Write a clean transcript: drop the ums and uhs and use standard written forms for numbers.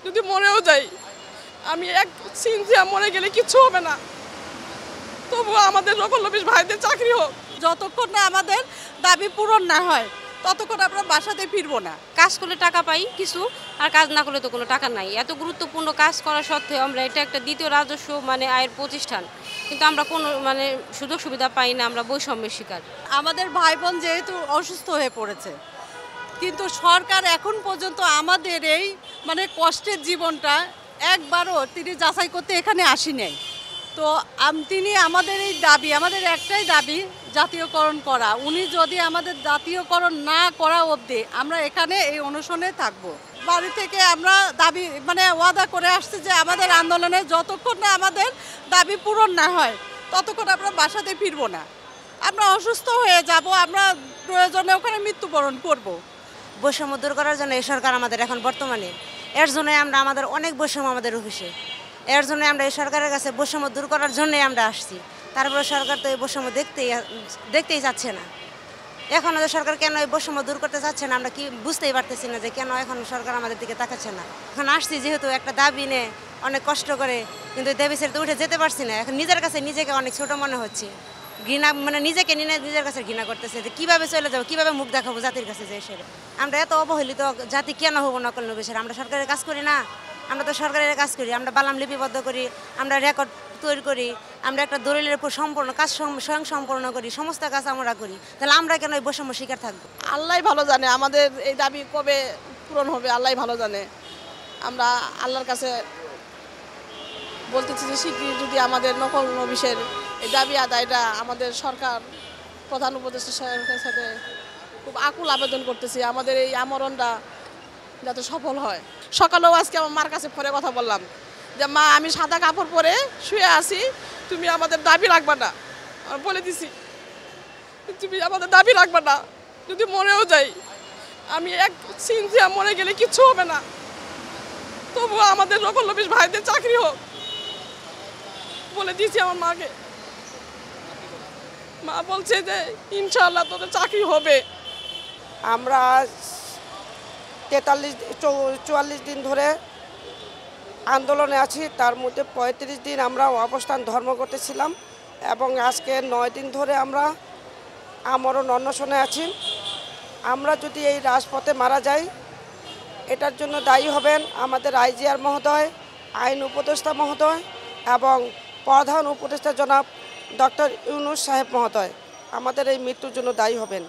যদি মরেও যাই, আমি এক সিনজিয়া মরে গেলে কিচ্ছু হবে না, তবুও আমাদের রকলবিশ ভাইদের চাকরি হোক। যতক্ষণ না আমাদের দাবি পূরণ না হয় ততক্ষণ আমরা বাসাতে ফিরবো না। কাজ করলে টাকা পাই কিছু, আর কাজ না করলে তো কোনো টাকা নাই। এত গুরুত্বপূর্ণ কাজ করা সত্ত্বেও আমরা এটা একটা দ্বিতীয় রাজস্ব আয়ের প্রতিষ্ঠান, কিন্তু আমরা কোনো সুযোগ সুবিধা পাই না, আমরা বৈষম্যের শিকার। আমাদের ভাই বোন যেহেতু অসুস্থ হয়ে পড়েছে, কিন্তু সরকার এখন পর্যন্ত আমাদের এই কষ্টের জীবনটা একবারও তিনি যাচাই করতে এখানে আসি নাই। তো তিনি আমাদের এই দাবি, আমাদের একটাই দাবি জাতীয়করণ করা। উনি যদি আমাদের জাতীয়করণ না করা অবধি আমরা এখানে এই অনশনে থাকব। বাড়ি থেকে আমরা দাবি ওয়াদা করে আসছি যে আমাদের আন্দোলনে যতক্ষণ না আমাদের দাবি পূরণ না হয় ততক্ষণ আমরা বাসাতে ফিরবো না। আমরা অসুস্থ হয়ে যাব, আমরা প্রয়োজনে ওখানে মৃত্যুবরণ করব। বৈষম্য দূর করার জন্য এই সরকার আমাদের এখন বর্তমানে, এর জন্য আমরা আমাদের অনেক বৈষম্য আমাদের অফিসে, এর জন্য আমরা এই সরকারের কাছে বৈষম্য দূর করার জন্যই আমরা আসছি। তারপরে সরকার তো এই বৈষম্য দেখতেই যাচ্ছে না। এখন আমাদের সরকার কেন এই বৈষম্য দূর করতে চাচ্ছে না আমরা কি বুঝতেই পারতেছি না, যে কেন এখন সরকার আমাদের দিকে তাকাচ্ছে না। এখন আসছি যেহেতু একটা দাবি নিয়ে অনেক কষ্ট করে, কিন্তু দাবি ছেড়ে তো উঠে যেতে পারছি না। এখন নিজের কাছে নিজেকে অনেক ছোট মনে হচ্ছে, ঘৃণা নিজেকে নিজের কাছে ঘৃণা করতেছে যে কীভাবে চলে যাবো, কীভাবে মুখ দেখাবো জাতির কাছে। যে এসে আমরা এত অবহেলিত জাতি কেন হবো নকল নবিশের? আমরা সরকারের কাজ করি না? আমরা তো সরকারের কাজ করি, আমরা বালাম লিপিবদ্ধ করি, আমরা রেকর্ড তৈরি করি, আমরা একটা দলিলের উপর সম্পূর্ণ কাজ স্বয়ং সম্পূর্ণ করি, সমস্ত কাজ আমরা করি। তাহলে আমরা কেন এই বৈষম্য শিকার থাকবো? আল্লাহ ভালো জানে আমাদের এই দাবি কবে পূরণ হবে, আল্লাহ ভালো জানে। আমরা আল্লাহর কাছে বলতেছি যে শীঘ্রই যদি আমাদের নকল নবিশের এই দাবি আদায়টা আমাদের সরকার প্রধান উপদেষ্টা সাহেবের সাথে খুব আকুল আবেদন করতেছি, আমাদের এই আমরণটা যাতে সফল হয়। সকালেও আজকে আমার মার কাছে ফোনে কথা বললাম যে মা, আমি সাদা কাপড় পরে শুয়ে আছি, তুমি আমাদের দাবি রাখবা না। বলে দিছি তুমি আমাদের দাবি রাখবা না, যদি মরেও যাই, আমি এক সিনজিয়া মরে গেলে কিচ্ছু হবে না, তবুও আমাদের রকলবিশ ভাইদের চাকরি হোক। বলে দিয়েছি আমার মাকে। মা বলছে যে ইনশাআল্লাহ তোদের চাকরি হবে। আমরা 44 দিন ধরে আন্দোলনে আছি, তার মধ্যে 35 দিন আমরা অবস্থান ধর্ম করতেছিলাম, এবং আজকে 9 দিন ধরে আমরা আমরণ অনশনে আছি। আমরা যদি এই রাজপথে মারা যাই, এটার জন্য দায়ী হবেন আমাদের আইজিআর মহোদয়, আইন উপদেষ্টা মহোদয় এবং প্রধান উপদেষ্টা জনাব ডক্টর ইউনূস সাহেব মহোদয়। আমাদের এই মৃত্যুর জন্য দায়ী হবেন।